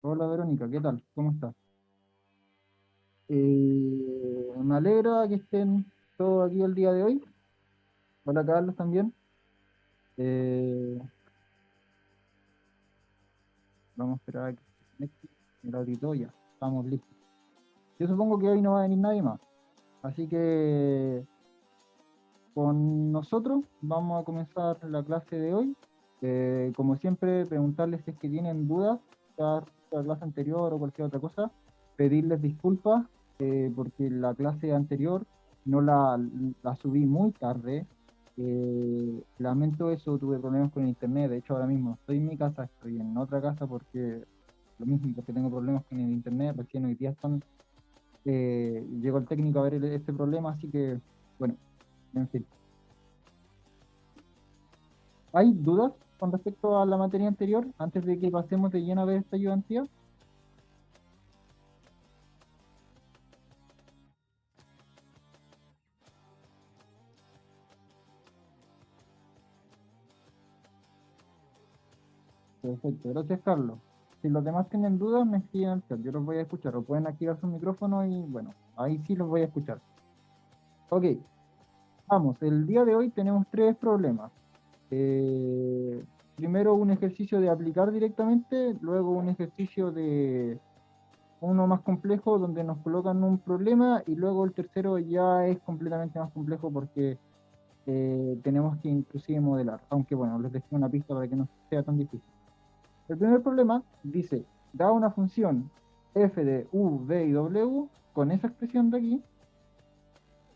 Hola Verónica, ¿qué tal? ¿Cómo estás? Me alegra que estén todos aquí el día de hoy. Hola Carlos también. Eh, Vamos a esperar a que se conecte el auditorio. Estamos listos. Yo supongo que hoy no va a venir nadie más. Así que con nosotros vamos a comenzar la clase de hoy. Como siempre, preguntarles si es que tienen dudas ya respecto a la clase anterior o cualquier otra cosa. Pedirles disculpas porque la clase anterior no la subí muy tarde. Lamento eso, tuve problemas con el internet. De hecho, ahora mismo estoy en mi casa, estoy en otra casa porque lo mismo, porque tengo problemas con el internet. Recién hoy día llegó el técnico a ver este problema, así que, bueno, en fin. ¿Hay dudas con respecto a la materia anterior antes de que pasemos de lleno a ver esta ayudantía? Perfecto, gracias Carlos. Si los demás tienen dudas, me escriben al chat, yo los voy a escuchar, o pueden activar su micrófono y bueno, ahí sí los voy a escuchar. Ok, vamos, el día de hoy tenemos tres problemas. Eh, Primero un ejercicio de aplicar directamente, luego un ejercicio de uno más complejo donde nos colocan un problema y luego el tercero ya es completamente más complejo porque tenemos que inclusive modelar, aunque bueno, les dejé una pista para que no sea tan difícil. El primer problema dice, da una función f de u, v y w, con esa expresión de aquí,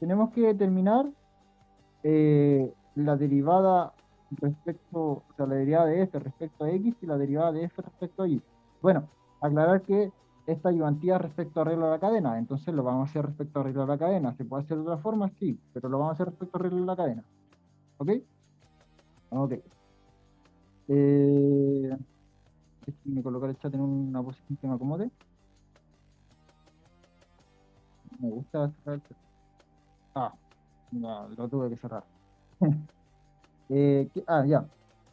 tenemos que determinar la derivada respecto, o sea, la derivada de f respecto a x y la derivada de f respecto a y. Bueno, aclarar que esta ayudantía respecto a regla de la cadena, entonces lo vamos a hacer respecto a regla de la cadena. ¿Se puede hacer de otra forma? Sí, pero lo vamos a hacer respecto a regla de la cadena. ¿Ok? Ok. Eh, Déjenme colocar el chat en una posición que me acomode. Me gusta cerrar el chat. Ah, no, lo tuve que cerrar. Ya.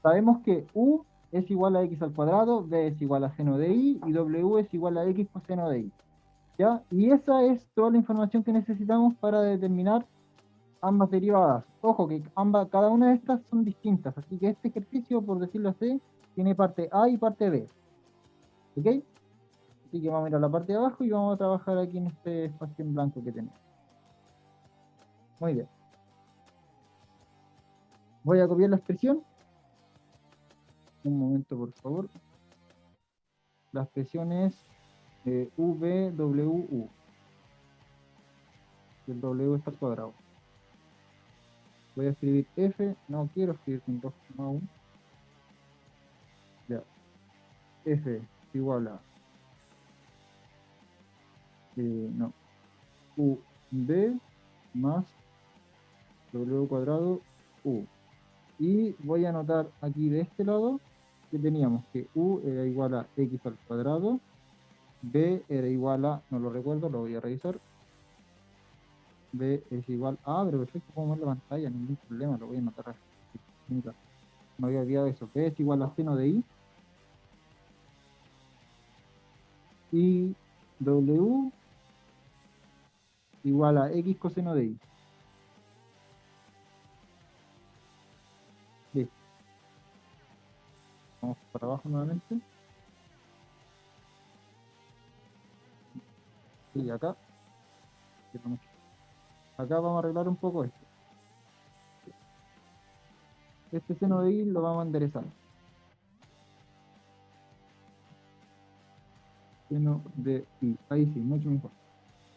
Sabemos que u es igual a x al cuadrado, b es igual a seno de y w es igual a x coseno de y. ¿Ya? Y esa es toda la información que necesitamos para determinar ambas derivadas. Ojo que cada una de estas son distintas, así que este ejercicio, por decirlo así, tiene parte A y parte B. ¿Ok? Así que vamos a ir a la parte de abajo y vamos a trabajar aquí en este espacio en blanco que tenemos. Muy bien. Voy a copiar la expresión. Un momento, por favor. La expresión es VWU. El W está al cuadrado. Voy a escribir F. No quiero escribir con 2,1. Ya. F igual a, no, UB más W cuadrado U. Y voy a anotar aquí de este lado que teníamos que U era igual a X al cuadrado. B era igual a, no lo recuerdo, lo voy a revisar. B es igual a, pero perfecto, puedo mover la pantalla, ningún problema, lo voy a anotar aquí. Mira, me había olvidado eso. B es igual a seno de I y W igual a X coseno de I. Listo, vamos para abajo nuevamente. Y acá, acá vamos a arreglar un poco esto. Este seno de I lo vamos a enderezar. Seno de I. Ahí sí, mucho mejor.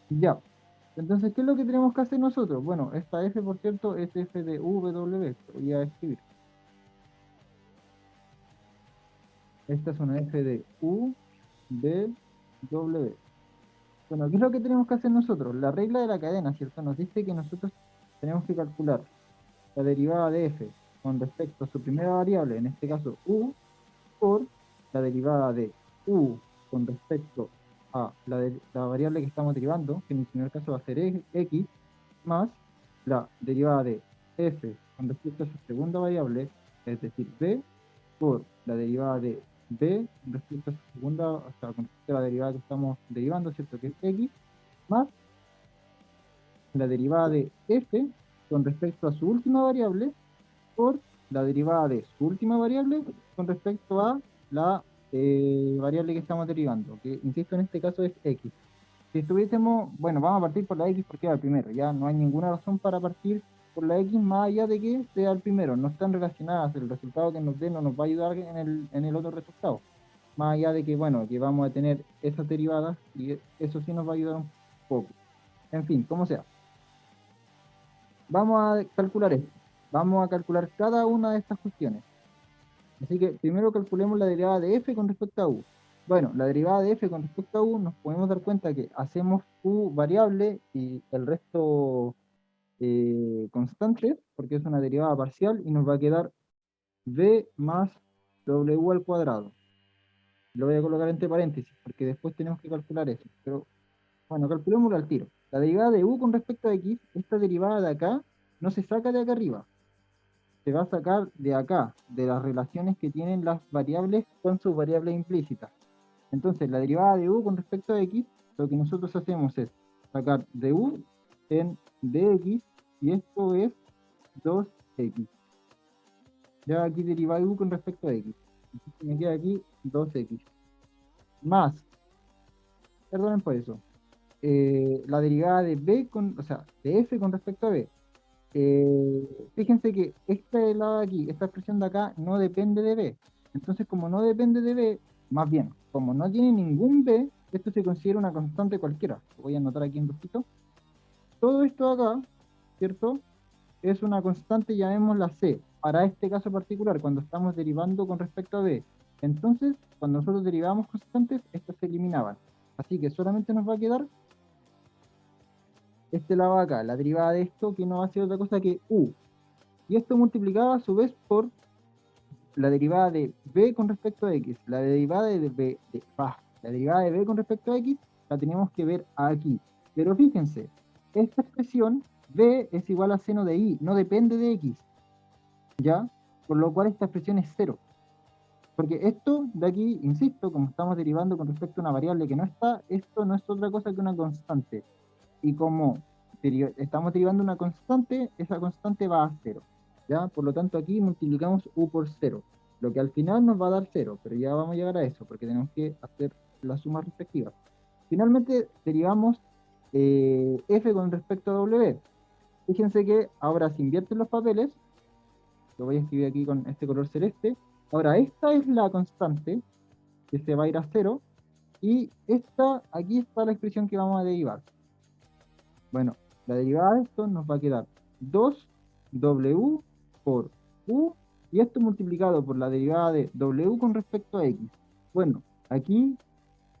Ya. Entonces, ¿qué es lo que tenemos que hacer nosotros? Bueno, esta F, por cierto, es F de W. Voy a escribir. Esta es una F de U, B, W. Bueno, ¿qué es lo que tenemos que hacer nosotros? La regla de la cadena, ¿cierto? Nos dice que nosotros tenemos que calcular la derivada de f con respecto a su primera variable, en este caso u, por la derivada de u con respecto a la variable que estamos derivando, que en el primer caso va a ser x, más la derivada de f con respecto a su segunda variable, es decir, b, por la derivada de b respecto a su segunda, o sea, con respecto a la derivada que estamos derivando, ¿cierto? Que es x, más la derivada de f con respecto a su última variable por la derivada de su última variable con respecto a la variable que estamos derivando, que insisto en este caso es x. Si estuviésemos, bueno, vamos a partir por la x porque es el primero, ya no hay ninguna razón para partir por la x más allá de que sea el primero, no están relacionadas, el resultado que nos dé no nos va a ayudar en el otro resultado, más allá de que, bueno, que vamos a tener esas derivadas y eso sí nos va a ayudar un poco. En fin, como sea. Vamos a calcular esto. Vamos a calcular cada una de estas cuestiones. Así que primero calculemos la derivada de f con respecto a u. Bueno, la derivada de f con respecto a u nos podemos dar cuenta que hacemos u variable y el resto constante, porque es una derivada parcial, y nos va a quedar b más w al cuadrado. Lo voy a colocar entre paréntesis, porque después tenemos que calcular eso. Pero bueno, calculémoslo al tiro. La derivada de u con respecto a x, esta derivada de acá, no se saca de acá arriba, se va a sacar de acá, de las relaciones que tienen las variables con sus variables implícitas. Entonces, la derivada de u con respecto a x, lo que nosotros hacemos es sacar de u en dx, y esto es 2x. Ya aquí deriva de u con respecto a x. Entonces me queda aquí 2x. Más, perdonen por eso, la derivada de b con, o sea, de f con respecto a b. Fíjense que este lado de aquí, esta expresión de acá, no depende de b. Entonces, como no depende de b, más bien, como no tiene ningún b, esto se considera una constante cualquiera. Lo voy a anotar aquí en rojito. Todo esto de acá, ¿cierto? Es una constante, llamémosla c, para este caso particular, cuando estamos derivando con respecto a b. Entonces, cuando nosotros derivamos constantes, estas se eliminaban. Así que solamente nos va a quedar este lado de acá, la derivada de esto, que no va a ser otra cosa que u. Y esto multiplicado a su vez por la derivada de b con respecto a x. La derivada de b con respecto a x la tenemos que ver aquí. Pero fíjense, esta expresión b es igual a seno de i, no depende de x, ¿ya? Por lo cual esta expresión es cero. Porque esto de aquí, insisto, como estamos derivando con respecto a una variable que no está, esto no es otra cosa que una constante. Y como estamos derivando una constante, esa constante va a cero, ¿ya? Por lo tanto, aquí multiplicamos u por cero, lo que al final nos va a dar cero, pero ya vamos a llegar a eso, porque tenemos que hacer las sumas respectivas. Finalmente, derivamos f con respecto a w. Fíjense que ahora se invierten los papeles, lo voy a escribir aquí con este color celeste. Ahora, esta es la constante, que se va a ir a cero, y esta, aquí está la expresión que vamos a derivar. Bueno, la derivada de esto nos va a quedar 2w por u, y esto multiplicado por la derivada de w con respecto a x. Bueno, aquí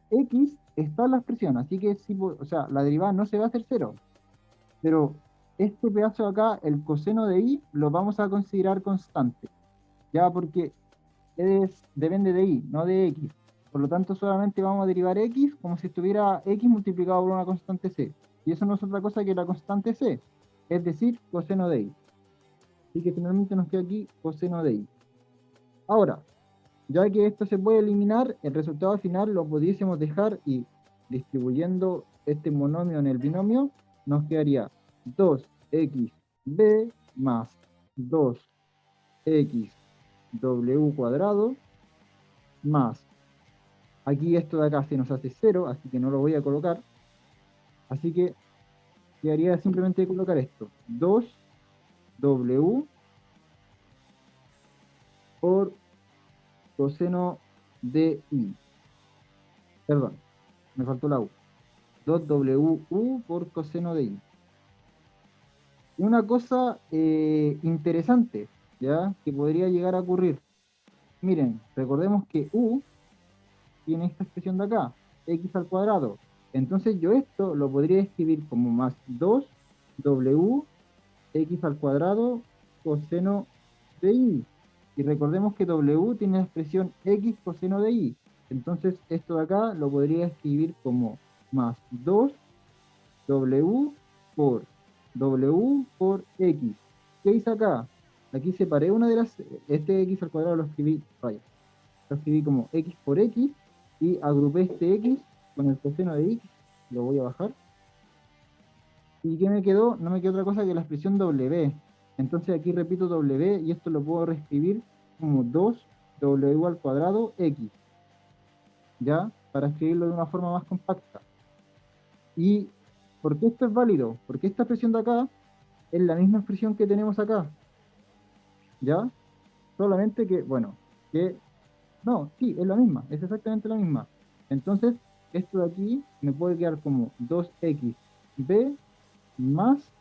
x está en la expresión, así que sí, o sea, la derivada no se va a hacer cero, pero este pedazo de acá, el coseno de y, lo vamos a considerar constante, ya porque depende de y, no de x. Por lo tanto, solamente vamos a derivar x como si estuviera x multiplicado por una constante c. Y eso no es otra cosa que la constante c, es decir, coseno de y. Así que finalmente nos queda aquí coseno de y. Ahora, ya que esto se puede eliminar, el resultado final lo pudiésemos dejar y distribuyendo este monomio en el binomio, nos quedaría 2xb más 2xw cuadrado más, aquí esto de acá se nos hace 0, así que no lo voy a colocar, así que quedaría simplemente colocar esto, 2w por coseno de i, perdón, me faltó la u, 2wu por coseno de i. Una cosa interesante, ¿ya? Que podría llegar a ocurrir. Miren, recordemos que u tiene esta expresión de acá, x al cuadrado. Entonces yo esto lo podría escribir como más 2w x al cuadrado coseno de i. Y recordemos que w tiene la expresión x coseno de i. Entonces esto de acá lo podría escribir como más 2w por w por x. ¿Qué hice acá? Aquí separé una de las, este x al cuadrado lo escribí, vaya. lo escribí como x por x y agrupé este x con el coseno de x, lo voy a bajar. ¿Y qué me quedó? No me quedó otra cosa que la expresión w. Entonces aquí repito w y esto lo puedo reescribir como 2w al cuadrado x, ¿ya? Para escribirlo de una forma más compacta. ¿Y por qué esto es válido? Porque esta expresión de acá es la misma expresión que tenemos acá, ¿ya? Solamente que, bueno, que no, sí, es la misma, es exactamente la misma. Entonces, esto de aquí me puede quedar como 2xb más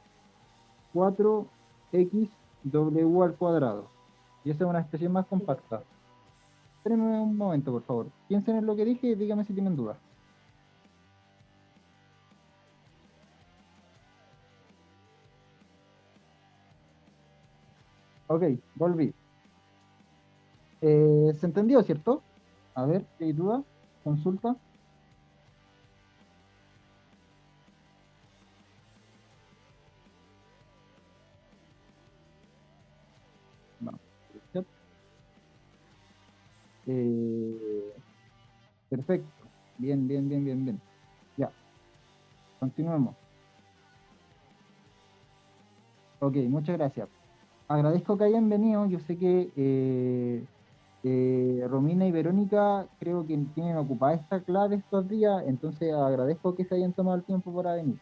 4xw al cuadrado. Y esa es una expresión más compacta. Espérenme un momento, por favor. Piensen en lo que dije y díganme si tienen dudas. Ok, volví. ¿Se entendió, cierto? A ver, si hay duda, consulta. No. Eh, perfecto. Bien, bien, bien, bien, bien. Ya, continuemos. Ok, muchas gracias. Agradezco que hayan venido. Yo sé que Romina y Verónica creo que tienen ocupada esta clave estos días, entonces agradezco que se hayan tomado el tiempo para venir.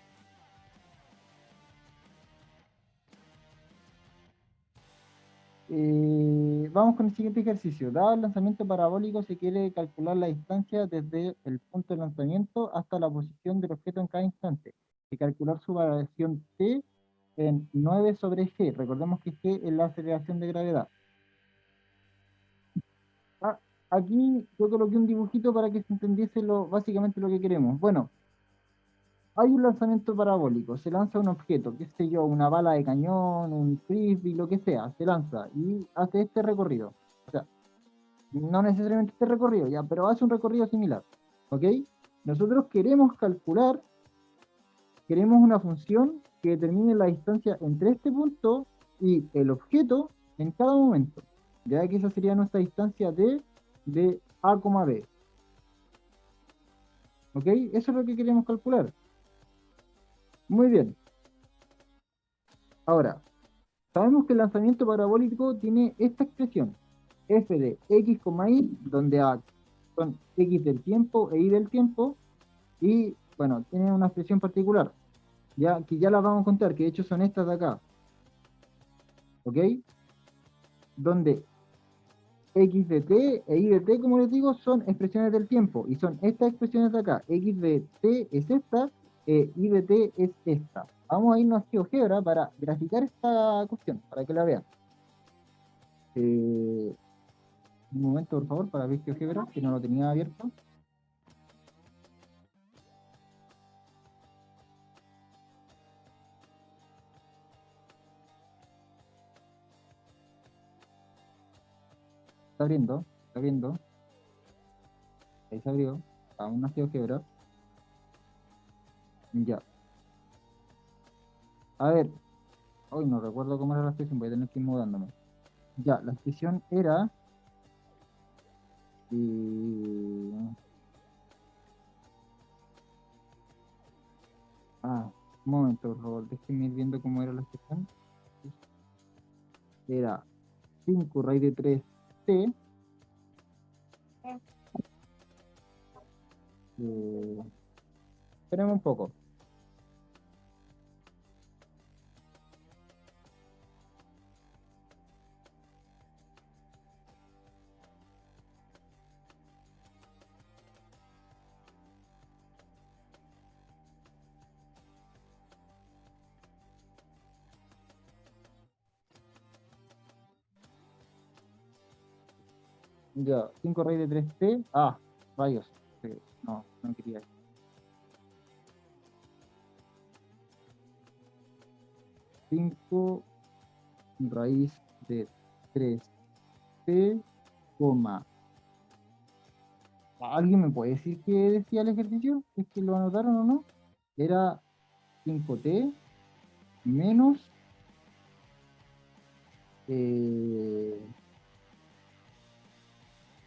Vamos con el siguiente ejercicio. Dado el lanzamiento parabólico, se quiere calcular la distancia desde el punto de lanzamiento hasta la posición del objeto en cada instante y calcular su variación t en 9 sobre g. Recordemos que g es la aceleración de gravedad. Ah, aquí yo coloqué un dibujito para que se entendiese básicamente lo que queremos. Bueno, hay un lanzamiento parabólico, se lanza un objeto, qué sé yo, una bala de cañón, un frisbee, lo que sea, se lanza y hace este recorrido. O sea, no necesariamente este recorrido, ya, pero hace un recorrido similar. ¿Ok? Nosotros queremos calcular, queremos una función que determine la distancia entre este punto y el objeto en cada momento. Ya que esa sería nuestra distancia de A, B. ¿Ok? Eso es lo que queremos calcular. Muy bien. Ahora, sabemos que el lanzamiento parabólico tiene esta expresión, f de x, y, donde a son x del tiempo e y del tiempo, y bueno, tiene una expresión particular, ya que ya la vamos a contar, que de hecho son estas de acá, ¿ok? Donde x de t e y de t, como les digo, son expresiones del tiempo, y son estas expresiones de acá, x de t es esta, y de t es esta. Vamos a irnos a GeoGebra para graficar esta cuestión, para que la vean. Eh, un momento, por favor, para ver GeoGebra, que no lo tenía abierto. Está abriendo, está abriendo. Ahí se abrió. Aún no ha sido GeoGebra. Ya. A ver, hoy no recuerdo cómo era la expresión, voy a tener que ir mudándome. Ya, la expresión era. eh, un momento, por favor, déjenme ir viendo cómo era la expresión. Era 5 raíz de 3t. Eh, Esperemos un poco. Ya, 5 raíz de 3t. Rayos. No, no quería. 5 raíz de 3t, coma. ¿Alguien me puede decir qué decía el ejercicio? ¿Es que lo anotaron o no? Era 5t menos eh,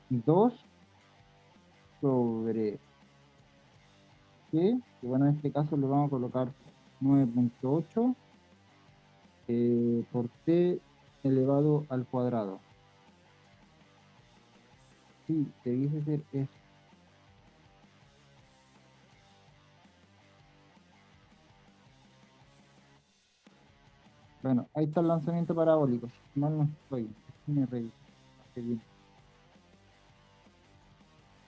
2 sobre G, que bueno, en este caso le vamos a colocar 9.8 por T elevado al cuadrado. Sí, debiese ser eso. Bueno, ahí está el lanzamiento parabólico. Si mal no estoy. Déjenme revisar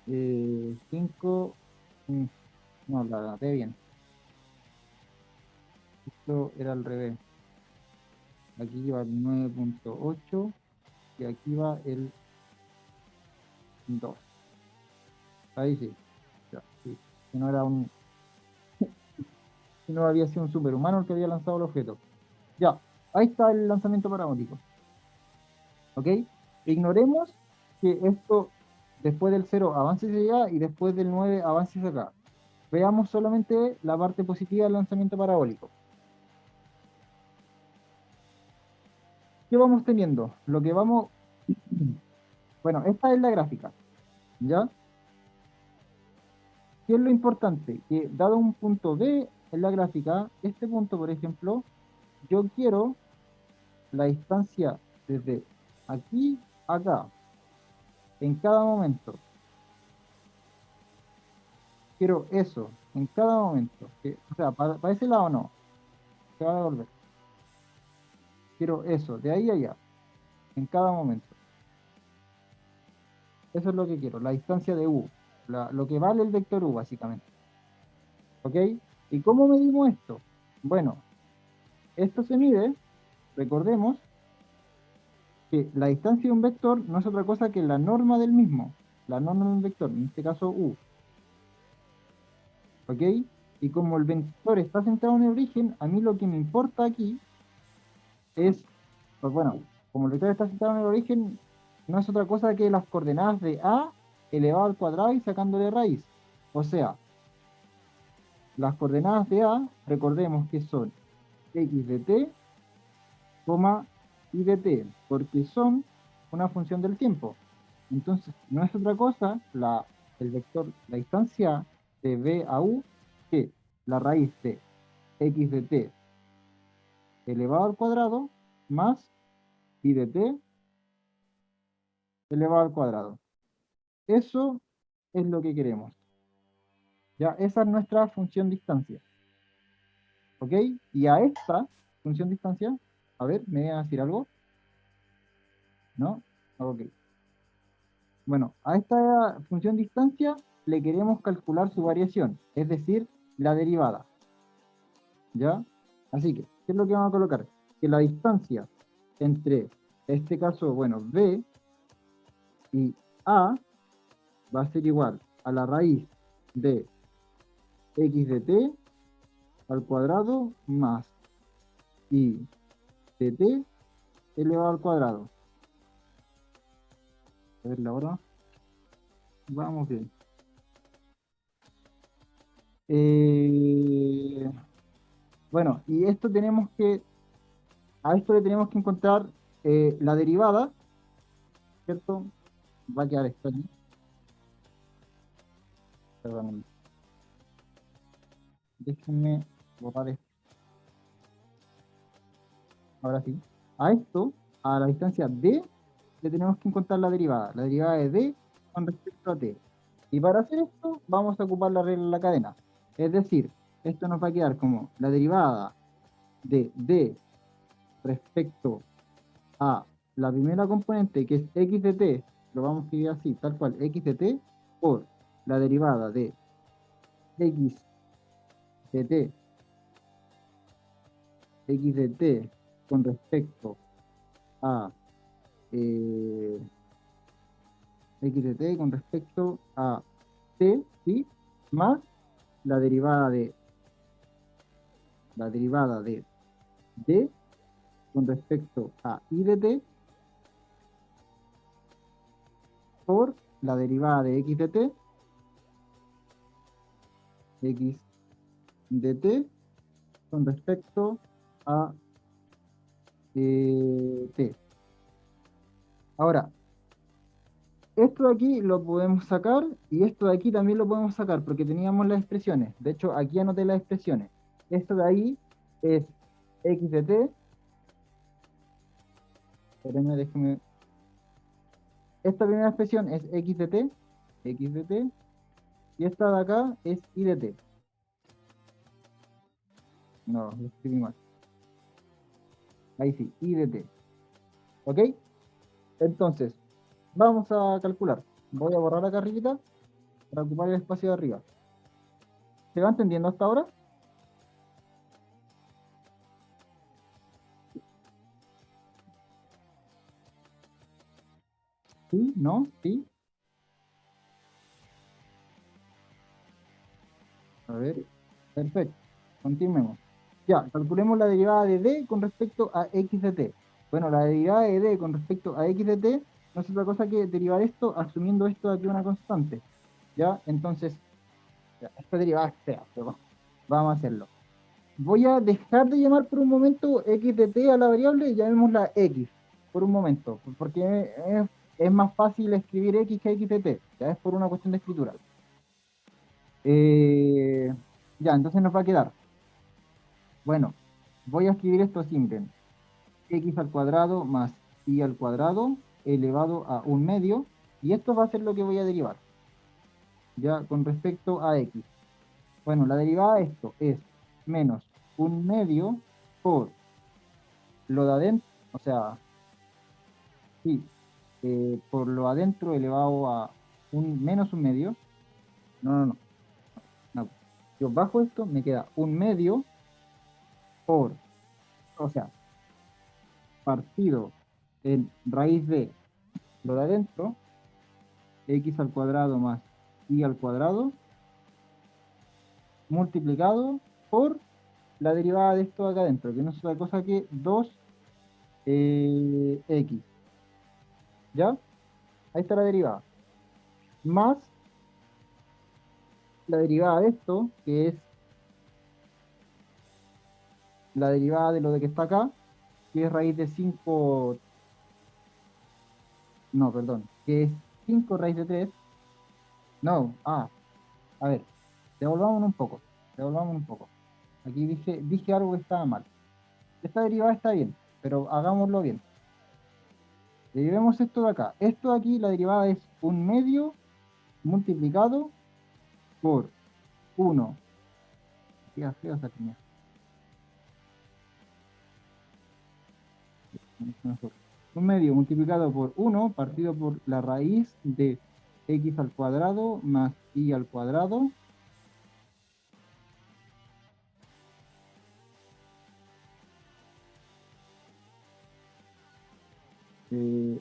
bien. 5. No, la anoté bien. Esto era al revés. Aquí va el 9.8 y aquí va el 2. Ahí sí. Ya, sí. Que no era un, que no había sido un superhumano el que había lanzado el objeto. Ya, ahí está el lanzamiento parabólico. ¿Ok? Ignoremos que esto después del 0 avance hacia allá y después del 9 avance hacia acá. Veamos solamente la parte positiva del lanzamiento parabólico. ¿Qué vamos teniendo? Lo que vamos... Bueno, esta es la gráfica, ¿ya? ¿Qué es lo importante? Que dado un punto B en la gráfica, este punto, por ejemplo, yo quiero la distancia desde aquí a acá, en cada momento. Quiero eso, en cada momento. O sea, para ese lado no, se va a devolver. Quiero eso, de ahí a allá, en cada momento. Eso es lo que quiero, la distancia de U, lo que vale el vector U, básicamente. ¿Ok? ¿Y cómo medimos esto? Bueno, esto se mide, recordemos, que la distancia de un vector no es otra cosa que la norma del mismo, la norma de un vector, en este caso U. ¿Ok? Y como el vector está centrado en el origen, a mí lo que me importa aquí es, pues bueno, como el vector está centrado en el origen, no es otra cosa que las coordenadas de A elevado al cuadrado y sacándole raíz. O sea, las coordenadas de A, recordemos que son x de t, y de t, porque son una función del tiempo. Entonces, no es otra cosa el vector, la distancia de b a u, que la raíz de x de t elevado al cuadrado más y de t elevado al cuadrado. Eso es lo que queremos. Ya, esa es nuestra función distancia. ¿Ok? Y a esta función distancia, a ver, ¿me voy a decir algo? ¿No? Ok. Bueno, a esta función distancia le queremos calcular su variación, es decir, la derivada. ¿Ya? Así que, ¿qué es lo que vamos a colocar? Que la distancia entre, este caso, bueno, b y a va a ser igual a la raíz de x de t al cuadrado más y de t elevado al cuadrado. A ver la hora. Vamos bien. Eh, bueno, y esto tenemos que, a esto le tenemos que encontrar la derivada, ¿cierto? Va a quedar extraño. Perdón, déjenme borrar esto. Ahora sí. A esto, a la distancia d, le tenemos que encontrar la derivada de d con respecto a t. Y para hacer esto, vamos a ocupar la regla de la cadena. Es decir, esto nos va a quedar como la derivada de d respecto a la primera componente, que es x de t, lo vamos a escribir así, tal cual, x de t, por la derivada de x de t, x de t con respecto a eh, x de t con respecto a t, ¿sí? Más la derivada de d con respecto a y de t por la derivada de x de t, x de t con respecto a t. Ahora, esto de aquí lo podemos sacar y esto de aquí también lo podemos sacar porque teníamos las expresiones. De hecho, aquí anoté las expresiones. Esto de ahí es x de t. Espérenme, déjenme. Esta primera expresión es x de t, y esta de acá es y de t. No, lo escribí mal. Ahí sí, y de t. ¿Ok? Entonces, vamos a calcular. Voy a borrar acá arribita para ocupar el espacio de arriba. ¿Se va entendiendo hasta ahora? ¿Sí? ¿No? ¿Sí? A ver, perfecto. Continuemos. Ya, calculemos la derivada de d con respecto a x de t. Bueno, la derivada de d con respecto a x de t no es otra cosa que derivar esto asumiendo esto de aquí una constante. ¿Ya? Entonces, ya, esta derivada es fea, pero vamos a hacerlo. Voy a dejar de llamar por un momento x de t a la variable y llamémosla x por un momento, porque es más fácil escribir x que x de t. Ya es por una cuestión de escritura. Eh, ya, entonces nos va a quedar. Bueno, voy a escribir esto simple. X al cuadrado más y al cuadrado elevado a un medio. Y esto va a ser lo que voy a derivar. Ya con respecto a x. Bueno, la derivada de esto es menos un medio por lo de adentro. O sea, sí, por lo adentro elevado a un menos un medio. No, no, no. No. Yo bajo esto, me queda un medio por, o sea, partido en raíz de lo de adentro, x al cuadrado más y al cuadrado, multiplicado por la derivada de esto de acá adentro, que no es otra cosa que 2 x. ¿Ya? Ahí está la derivada. Más la derivada de esto, que es la derivada de lo de que está acá, que es raíz de 5, no, perdón, que es 5 raíz de 3. No, a ver, devolvamos un poco, devolvamos un poco. Aquí dije algo que estaba mal. Esta derivada está bien, pero hagámoslo bien. Derivemos esto de acá. Esto de aquí, la derivada es un medio multiplicado por 1. Queda feo esa línea. Un medio multiplicado por 1 partido por la raíz de x al cuadrado más y al cuadrado. Eh,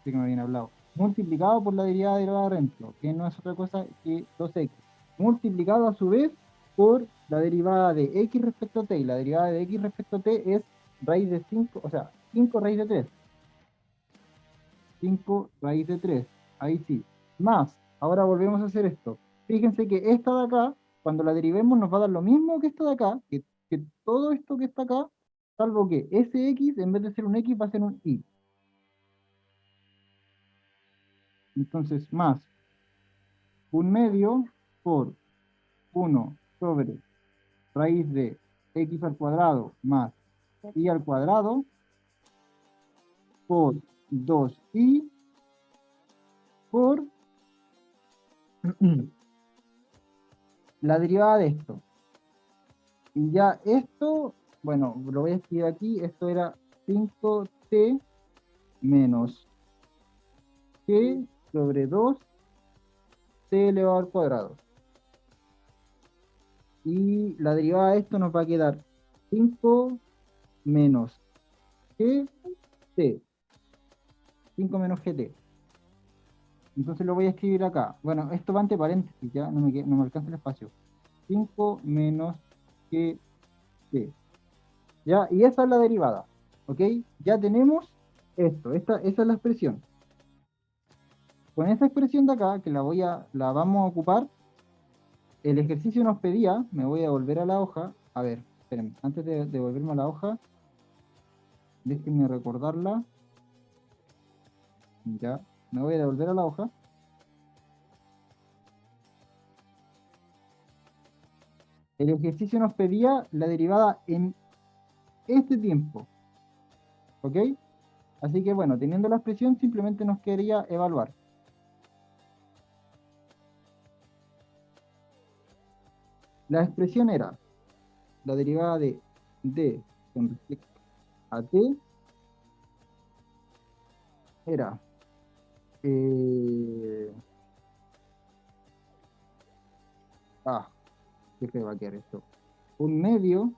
sí que me habían hablado. Multiplicado por la derivada de lo de adentro, que no es otra cosa que 2x. Multiplicado a su vez por la derivada de x respecto a t. Y la derivada de x respecto a t es raíz de 5, o sea, 5 raíz de 3. 5 raíz de 3. Ahí sí. Más, ahora volvemos a hacer esto. Fíjense que esta de acá, cuando la derivemos, nos va a dar lo mismo que esta de acá, que todo esto que está acá, salvo que ese x, en vez de ser un x, va a ser un y. Entonces, más un medio por 1 sobre raíz de x al cuadrado más y al cuadrado por 2y por la derivada de esto. Y ya esto, bueno, lo voy a escribir aquí, esto era 5t menos g sobre 2t elevado al cuadrado. Y la derivada de esto nos va a quedar 5 menos gt, 5 menos gt. Entonces lo voy a escribir acá. Bueno, esto va entre paréntesis, ya no me alcanza el espacio. 5 menos gt. ¿Ya? Y esa es la derivada. ¿Ok? Ya tenemos esto. Esa es la expresión. Con esta expresión de acá, que la vamos a ocupar, el ejercicio nos pedía, me voy a volver a la hoja. A ver, espérenme, antes de volverme a la hoja, déjenme recordarla. Ya. Me voy a devolver a la hoja. El ejercicio nos pedía la derivada en este tiempo, ¿ok? Así que bueno, teniendo la expresión, simplemente nos quedaría evaluar. La expresión era la derivada de d con respecto a t, era eh, ah, qué feo va a quedar esto. Un medio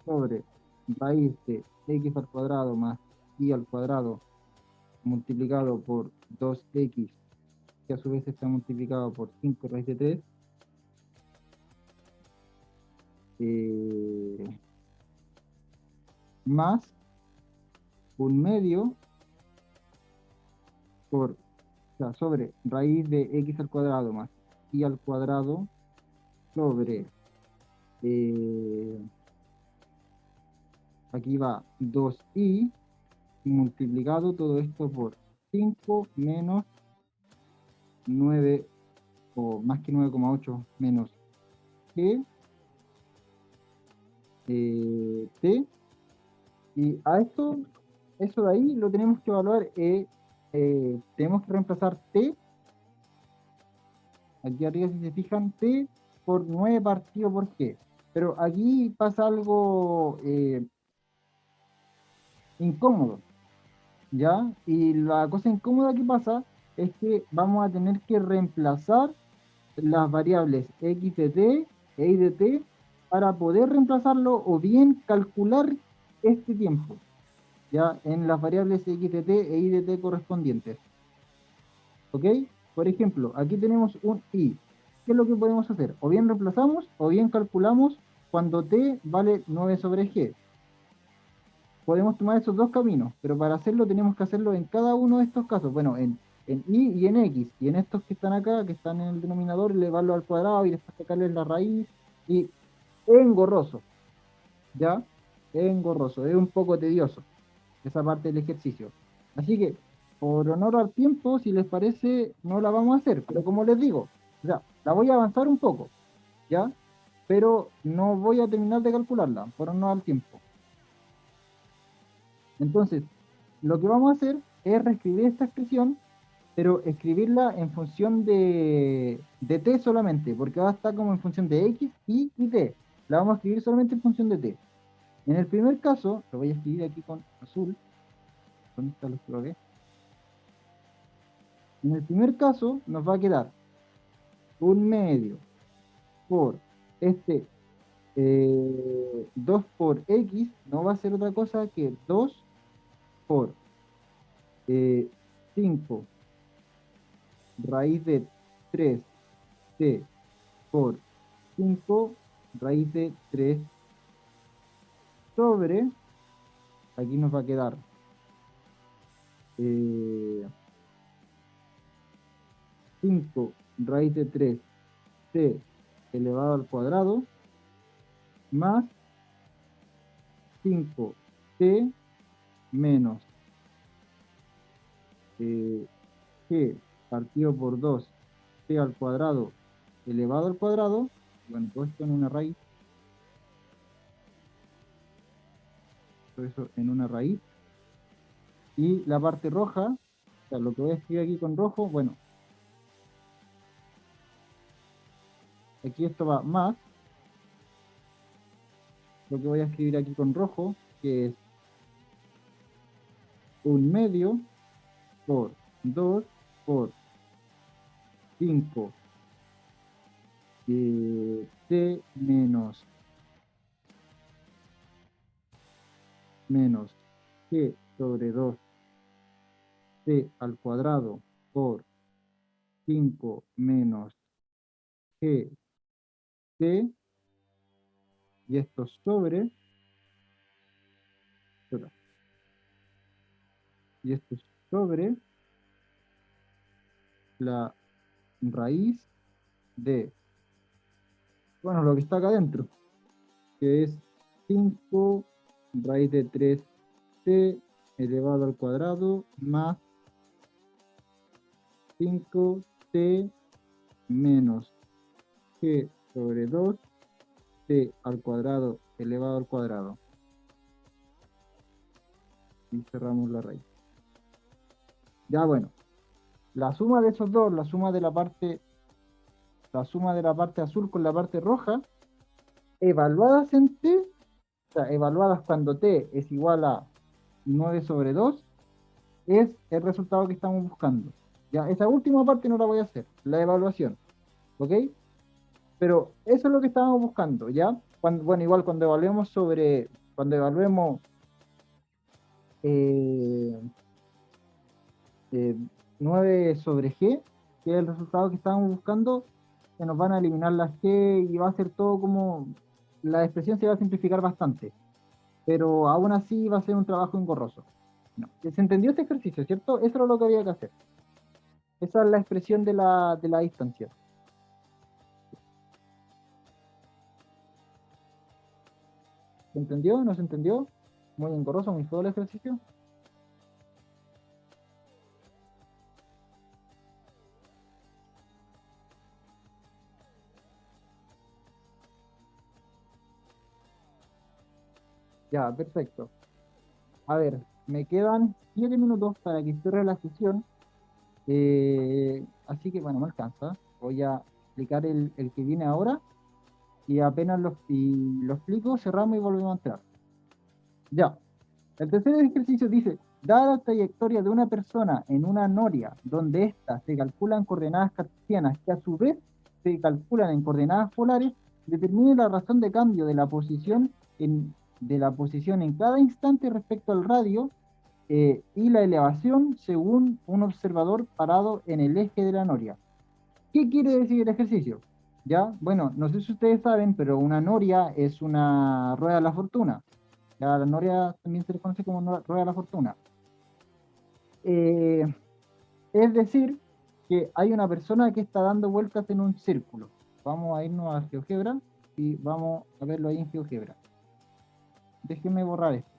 sobre raíz de x al cuadrado más y al cuadrado multiplicado por 2x, que a su vez está multiplicado por 5 raíz de 3, más un medio por, o sea, sobre raíz de x al cuadrado más y al cuadrado sobre, eh, aquí va 2i multiplicado todo esto por 5 menos 9 o más que 9,8 menos g t. Y a esto, eso de ahí lo tenemos que evaluar. Tenemos que reemplazar t, aquí arriba si se fijan, t por 9 partido por g. Pero aquí pasa algo incómodo, ¿ya? Y la cosa incómoda que pasa es que vamos a tener que reemplazar las variables x de t e y de t para poder reemplazarlo o bien calcular este tiempo, ¿ya? En las variables x de t e y de t correspondientes, ¿ok? Por ejemplo, aquí tenemos un i. ¿Qué es lo que podemos hacer? O bien reemplazamos o bien calculamos cuando t vale 9 sobre g. Podemos tomar esos dos caminos, pero para hacerlo tenemos que hacerlo en cada uno de estos casos. Bueno, en y y en x. Y en estos que están acá, que están en el denominador, elevarlo al cuadrado y después sacarle la raíz. Y es engorroso, ¿ya? Es engorroso, es un poco tedioso esa parte del ejercicio. Así que, por honor al tiempo, si les parece, no la vamos a hacer. Pero como les digo, o sea, la voy a avanzar un poco, ¿ya? Pero no voy a terminar de calcularla, por honor al tiempo. Entonces, lo que vamos a hacer es reescribir esta expresión, pero escribirla en función de t solamente, porque va a estar como en función de x, y t. La vamos a escribir solamente en función de t. En el primer caso, lo voy a escribir aquí con azul. ¿Dónde está el color? En el primer caso, nos va a quedar un medio por este 2 por x, no va a ser otra cosa que 2 por 5 raíz de 3t por 5 raíz de 3 sobre, aquí nos va a quedar eh, 5 raíz de 3t elevado al cuadrado más 5t menos g partido por 2 t al cuadrado elevado al cuadrado, bueno, todo esto en una raíz, todo eso en una raíz, y la parte roja, o sea, lo que voy a escribir aquí con rojo, bueno, aquí esto va más, lo que voy a escribir aquí con rojo, que es un medio por 2 por 5 t menos g sobre 2 t al cuadrado por 5 menos g t, y esto sobre, y esto sobre la raíz de, bueno, lo que está acá adentro, que es 5 raíz de 3t elevado al cuadrado más 5t menos g sobre 2t al cuadrado elevado al cuadrado. Y cerramos la raíz. Ya bueno, la suma de esos dos, la suma de la parte azul con la parte roja, evaluadas en t, o sea, evaluadas cuando t es igual a 9 sobre 2, es el resultado que estamos buscando. Ya, esa última parte no la voy a hacer, la evaluación, ¿ok? Pero eso es lo que estábamos buscando, ¿ya? Bueno, igual cuando evaluemos eh, eh, 9 sobre g, que es el resultado que estábamos buscando, se nos van a eliminar las g y va a ser todo como, la expresión se va a simplificar bastante, pero aún así va a ser un trabajo engorroso. No. ¿Se entendió este ejercicio, cierto? Eso era lo que había que hacer. Esa es la expresión de la distancia. ¿Se entendió? ¿No se entendió? Muy engorroso, muy feo el ejercicio. Ya, perfecto. A ver, me quedan 7 minutos para que cierre la sesión. Así que, bueno, me alcanza. Voy a explicar el que viene ahora y apenas lo explico, cerramos y volvemos a entrar. Ya. El tercer ejercicio dice, dada la trayectoria de una persona en una noria donde éstas se calculan coordenadas cartesianas que a su vez se calculan en coordenadas polares, determine la razón de cambio de la posición en cada instante respecto al radio y la elevación según un observador parado en el eje de la noria. ¿Qué quiere decir el ejercicio? Ya, bueno, no sé si ustedes saben, pero una noria es una rueda de la fortuna. Ya, la noria también se le conoce como rueda de la fortuna. Eh, es decir, que hay una persona que está dando vueltas en un círculo. Vamos a irnos a GeoGebra y vamos a verlo ahí en GeoGebra. Déjenme borrar esto.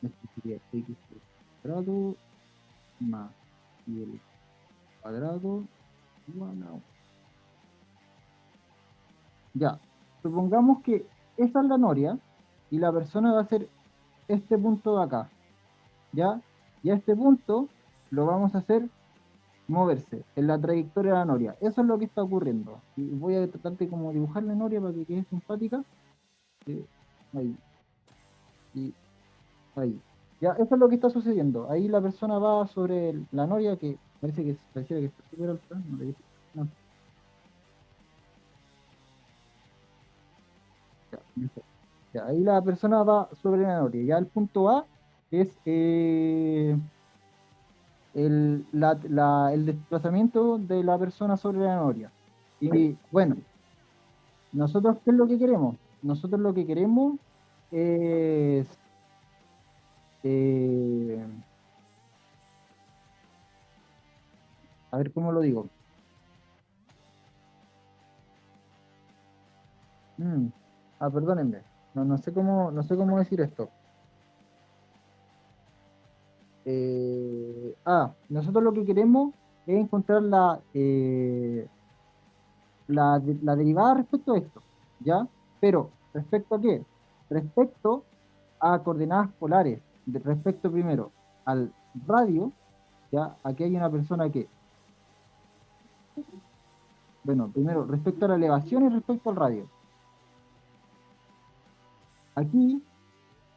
Esto sería x cuadrado más y el cuadrado igual a 1. Ya, supongamos que esa es la noria y la persona va a hacer este punto de acá, ¿ya? Y a este punto lo vamos a hacer moverse en la trayectoria de la noria. Eso es lo que está ocurriendo. Y voy a tratar de como dibujar la noria para que quede simpática. Ahí, y ahí. Ya, eso es lo que está sucediendo. Ahí la persona va sobre la noria que pareciera que está súper alta. No, no, ya, mejor. Ya, ahí la persona va sobre la noria. Ya el punto A es el desplazamiento de la persona sobre la noria. Y bueno, nosotros, ¿qué es lo que queremos? Nosotros lo que queremos es, eh, a ver cómo lo digo. Mm, perdónenme, no sé cómo decir esto. Nosotros lo que queremos es encontrar la derivada respecto a esto, ¿ya? Pero, ¿respecto a qué? Respecto a coordenadas polares, respecto primero al radio, ¿ya? Aquí hay una persona que, bueno, primero respecto a la elevación y respecto al radio. Aquí,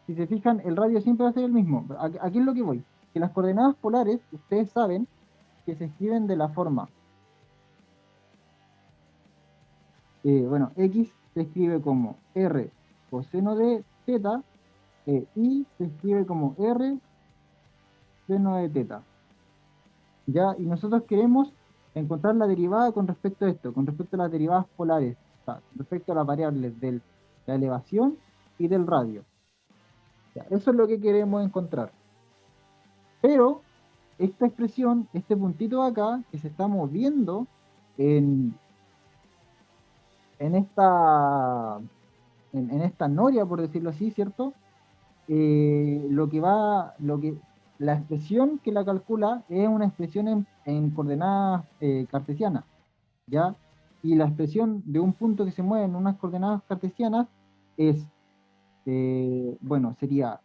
si se fijan, el radio siempre va a ser el mismo. Aquí es lo que voy. Que las coordenadas polares, ustedes saben que se escriben de la forma, bueno, X se escribe como R coseno de teta y se escribe como R seno de teta. ¿Ya? Y nosotros queremos encontrar la derivada con respecto a esto, con respecto a las derivadas polares, o sea, con respecto a las variables de la elevación y del radio. Ya, eso es lo que queremos encontrar. Pero esta expresión, este puntito de acá, que se está moviendo en, en esta, en esta noria, por decirlo así, ¿cierto? La expresión que la calcula es una expresión en coordenadas cartesianas, ¿ya? Y la expresión de un punto que se mueve en unas coordenadas cartesianas es, bueno, sería,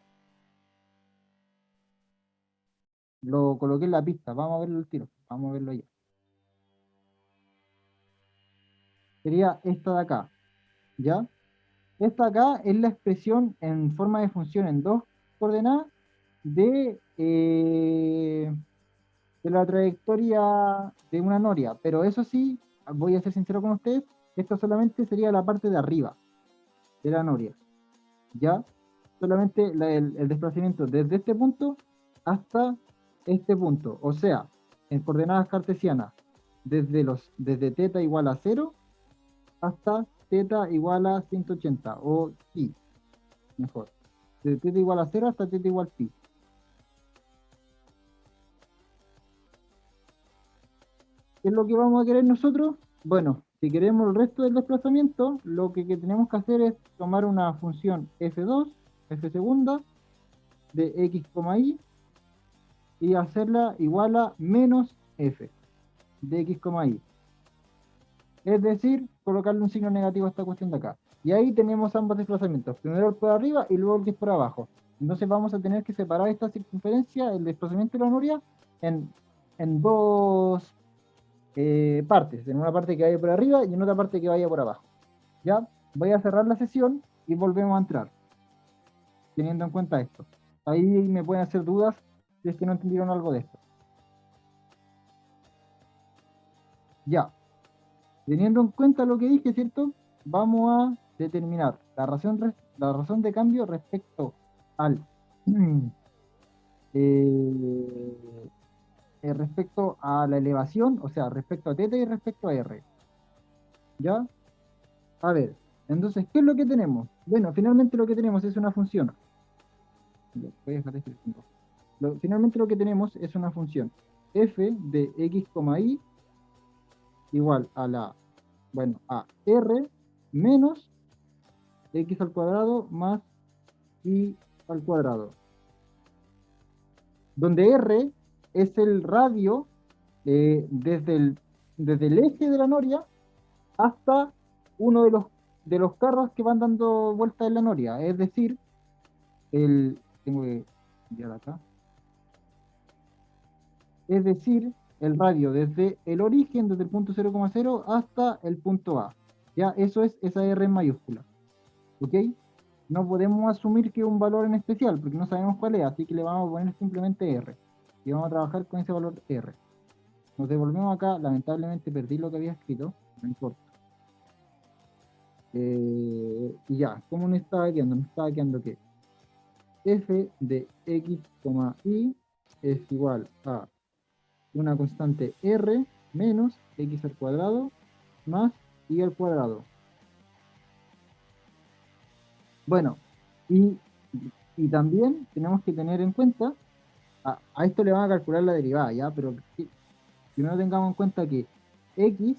lo coloqué en la pista, vamos a verlo el tiro, vamos a verlo ya. Sería esta de acá, ¿ya? Esta acá es la expresión en forma de función en dos coordenadas de la trayectoria de una noria, pero eso sí, voy a ser sincero con ustedes, esto solamente sería la parte de arriba de la noria, ¿ya? Solamente el desplazamiento desde este punto hasta este punto, o sea, en coordenadas cartesianas, desde teta igual a 0 hasta teta igual a 180, o pi, mejor. Desde teta igual a 0 hasta teta igual pi. ¿Qué es lo que vamos a querer nosotros? Bueno, si queremos el resto del desplazamiento, lo que tenemos que hacer es tomar una función f2, f segunda, de x, y, y hacerla igual a menos f de x, y. Es decir, colocarle un signo negativo a esta cuestión de acá. Y ahí tenemos ambos desplazamientos, primero el por arriba y luego el que es por abajo. Entonces vamos a tener que separar esta circunferencia, el desplazamiento de la noria, en, en dos partes, en una parte que vaya por arriba y en otra parte que vaya por abajo. ¿Ya? Voy a cerrar la sesión y volvemos a entrar, teniendo en cuenta esto. Ahí me pueden hacer dudas si es que no entendieron algo de esto. Ya, teniendo en cuenta lo que dije, ¿cierto? Vamos a determinar la razón de cambio respecto al eh, respecto a la elevación, o sea, respecto a θ y respecto a r. ¿Ya? A ver, entonces, ¿qué es lo que tenemos? Bueno, finalmente lo que tenemos es una función. Voy a dejar este ejemplo. Finalmente lo que tenemos es una función f de x, y igual a a r menos x al cuadrado más y al cuadrado, donde r es el radio desde el eje de la noria hasta uno de los carros que van dando vueltas en la noria, es decir, tengo que enviar acá, es decir, el radio desde el origen, desde el punto 0,0 hasta el punto A. Ya, eso es esa R en mayúscula, ¿ok? No podemos asumir que un valor en especial, porque no sabemos cuál es, así que le vamos a poner simplemente R. Y vamos a trabajar con ese valor R. Nos devolvemos acá, lamentablemente perdí lo que había escrito, no importa. Y ya, ¿cómo nos estaba quedando? Nos estaba quedando que f de x, y es igual a una constante r menos x al cuadrado más y al cuadrado. Bueno, y, y también tenemos que tener en cuenta, a esto le van a calcular la derivada, ¿ya? Pero primero tengamos en cuenta que x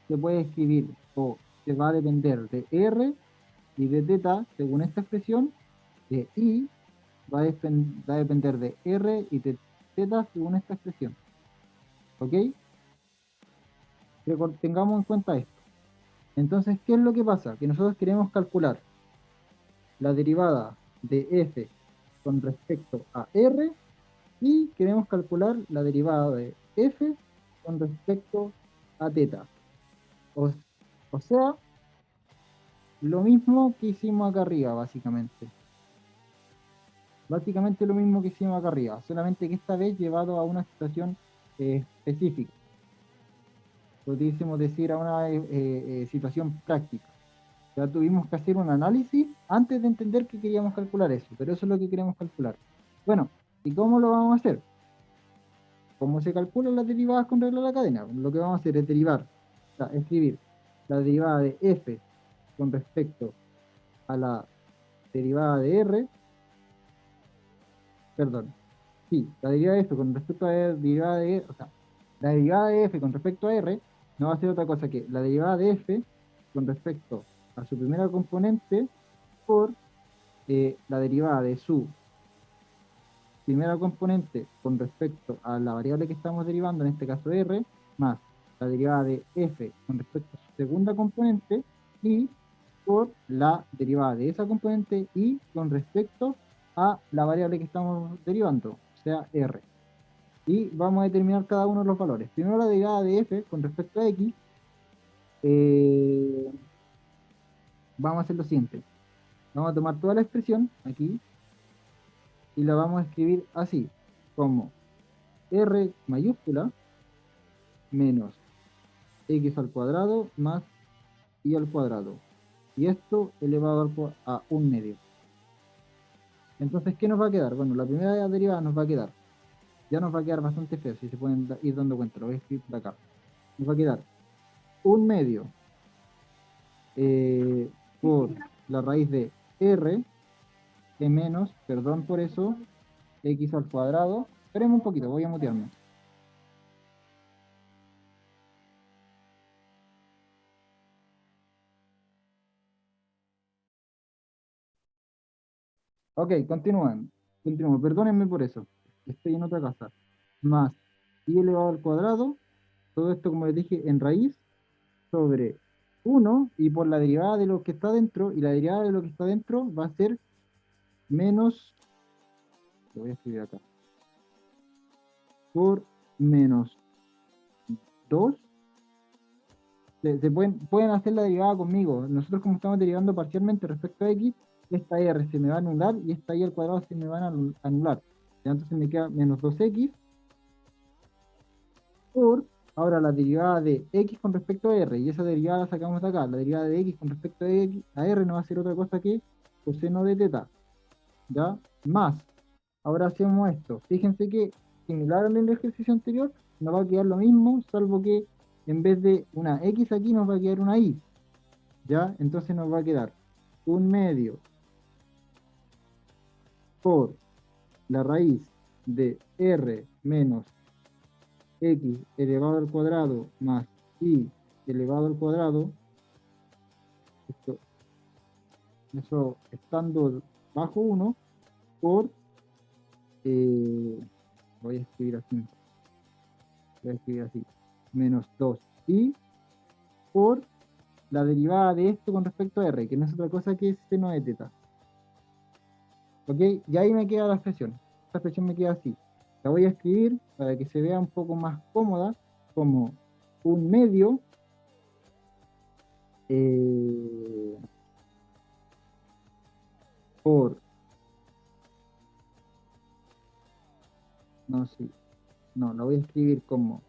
se puede escribir o se va a depender de r y de θ, según esta expresión, y va a depender de r y de θ, según esta expresión. ¿Ok? Tengamos en cuenta esto. Entonces, ¿qué es lo que pasa? Que nosotros queremos calcular la derivada de f con respecto a r y queremos calcular la derivada de f con respecto a θ. O, o sea, lo mismo que hicimos acá arriba, básicamente. Básicamente lo mismo que hicimos acá arriba, solamente que esta vez llevado a una situación específica. Pudiésemos decir a una situación práctica. Ya tuvimos que hacer un análisis antes de entender que queríamos calcular eso, pero eso es lo que queremos calcular. Bueno, ¿y cómo lo vamos a hacer? ¿Cómo se calculan las derivadas con regla de la cadena? Lo que vamos a hacer es derivar, o sea, escribir la derivada de f con respecto a la derivada de r, perdón, sí, la derivada de f con respecto a la derivada de, o sea, la derivada de f con respecto a r no va a ser otra cosa que la derivada de f con respecto a su primera componente por la derivada de su primera componente con respecto a la variable que estamos derivando, en este caso r, más la derivada de f con respecto a su segunda componente y por la derivada de esa componente y con respecto a la variable que estamos derivando, o sea, r. Y vamos a determinar cada uno de los valores. Primero la derivada de f con respecto a x, eh, vamos a hacer lo siguiente. Vamos a tomar toda la expresión aquí y la vamos a escribir así, como r mayúscula menos x al cuadrado más y al cuadrado. Y esto elevado a un medio. Entonces, ¿qué nos va a quedar? Bueno, la primera derivada nos va a quedar. Ya nos va a quedar bastante feo, si se pueden ir dando cuenta. Lo voy a escribir por acá. Nos va a quedar un medio por la raíz de r, que menos, perdón por eso, x al cuadrado. Esperemos un poquito, voy a mutearme. Ok, continúan. Continúo. Perdónenme por eso. Estoy en otra casa. Más y elevado al cuadrado. Todo esto, como les dije, en raíz sobre uno y por la derivada de lo que está dentro. Y la derivada de lo que está dentro va a ser menos. Lo voy a escribir acá. Por menos 2. Pueden hacer la derivada conmigo. Nosotros, como estamos derivando parcialmente respecto a x, esta r se me va a anular y esta y al cuadrado se me van a anular. Ya, entonces me queda menos 2x por, ahora la derivada de x con respecto a r, y esa derivada la sacamos de acá. La derivada de x con respecto a, a r no va a ser otra cosa que coseno de teta, ¿ya? Más, ahora hacemos esto. Fíjense que, similar al ejercicio anterior, nos va a quedar lo mismo, salvo que en vez de una x aquí nos va a quedar una y, ¿ya? Entonces nos va a quedar un medio por la raíz de r menos x elevado al cuadrado más y elevado al cuadrado, esto, eso estando bajo 1 por, voy a escribir así, voy a escribir así, menos 2i por la derivada de esto con respecto a r, que no es otra cosa que seno de teta. ¿Ok? Y ahí me queda la expresión. Esta expresión me queda así. La voy a escribir para que se vea un poco más cómoda, como un medio eh, por, no sé, no, la voy a escribir como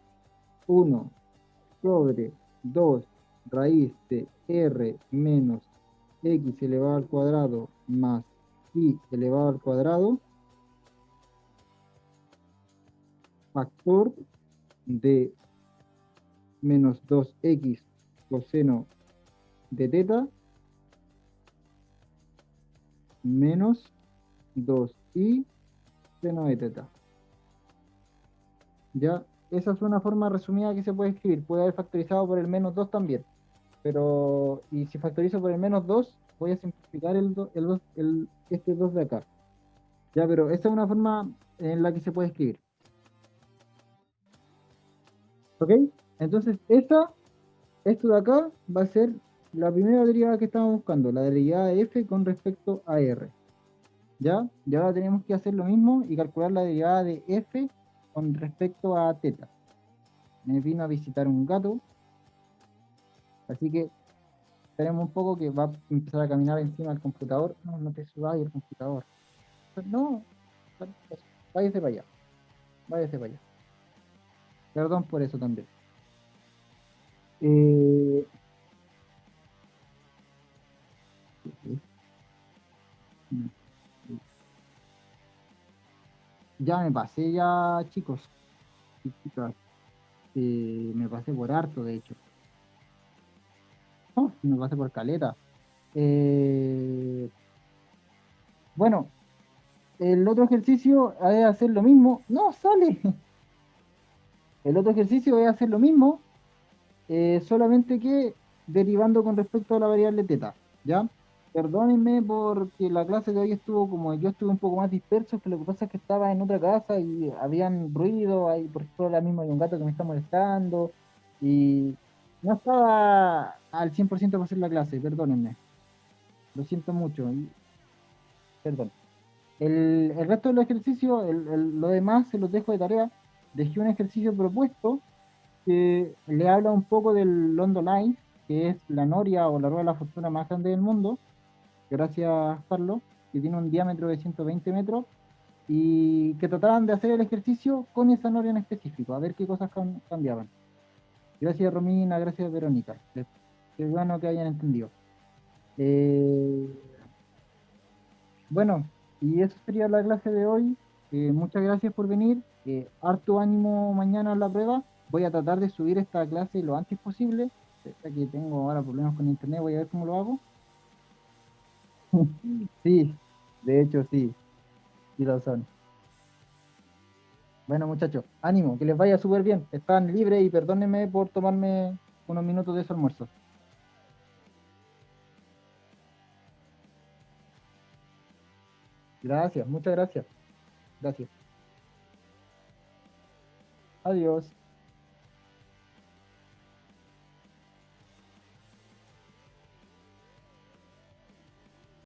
1 sobre 2 raíz de r menos x elevado al cuadrado más y elevado al cuadrado, factor de menos 2x coseno de teta menos 2i seno de teta. ¿Ya? Esa es una forma resumida que se puede escribir. Puede haber factorizado por el menos 2 también. Pero, y si factorizo por el menos 2 voy a simplificar este 2 de acá. Ya, pero esa es una forma en la que se puede escribir. ¿Ok? Entonces, esto de acá va a ser la primera derivada que estamos buscando, la derivada de f con respecto a r. ¿Ya? Y ahora tenemos que hacer lo mismo y calcular la derivada de f con respecto a teta. Me vino a visitar un gato, así que esperemos un poco que va a empezar a caminar encima del computador. No, no te subas el computador. No, váyase para allá, váyase para allá. Perdón por eso también. Eh, ya me pasé ya, chicos y chicas. Me pasé por harto, de hecho. Oh, me pasé por caleta. Eh, bueno, el otro ejercicio es hacer lo mismo. No, sale. El otro ejercicio es hacer lo mismo, solamente que derivando con respecto a la variable teta, ¿ya? Perdónenme porque la clase de hoy estuvo como yo estuve un poco más disperso, que lo que pasa es que estaba en otra casa y habían ruido, ahí por ejemplo ahora mismo hay un gato que me está molestando y no estaba al 100% para hacer la clase, perdónenme, lo siento mucho, perdón. El resto de los ejercicios, lo demás se los dejo de tarea. Dejé un ejercicio propuesto que le habla un poco del London Eye, que es la noria o la rueda de la fortuna más grande del mundo, gracias Carlos, que tiene un diámetro de 120 metros, y que trataban de hacer el ejercicio con esa noria en específico, a ver qué cosas cambiaban. Gracias Romina, gracias Verónica. Qué bueno que hayan entendido. Eh, bueno, y eso sería la clase de hoy. Muchas gracias por venir. Harto ánimo mañana en la prueba. Voy a tratar de subir esta clase lo antes posible. Ya que tengo ahora problemas con internet, voy a ver cómo lo hago. Sí, de hecho sí, sí lo son. Bueno, muchachos, ánimo, que les vaya súper bien. Están libres y perdónenme por tomarme unos minutos de su almuerzo. Gracias, muchas gracias. Gracias. Adiós.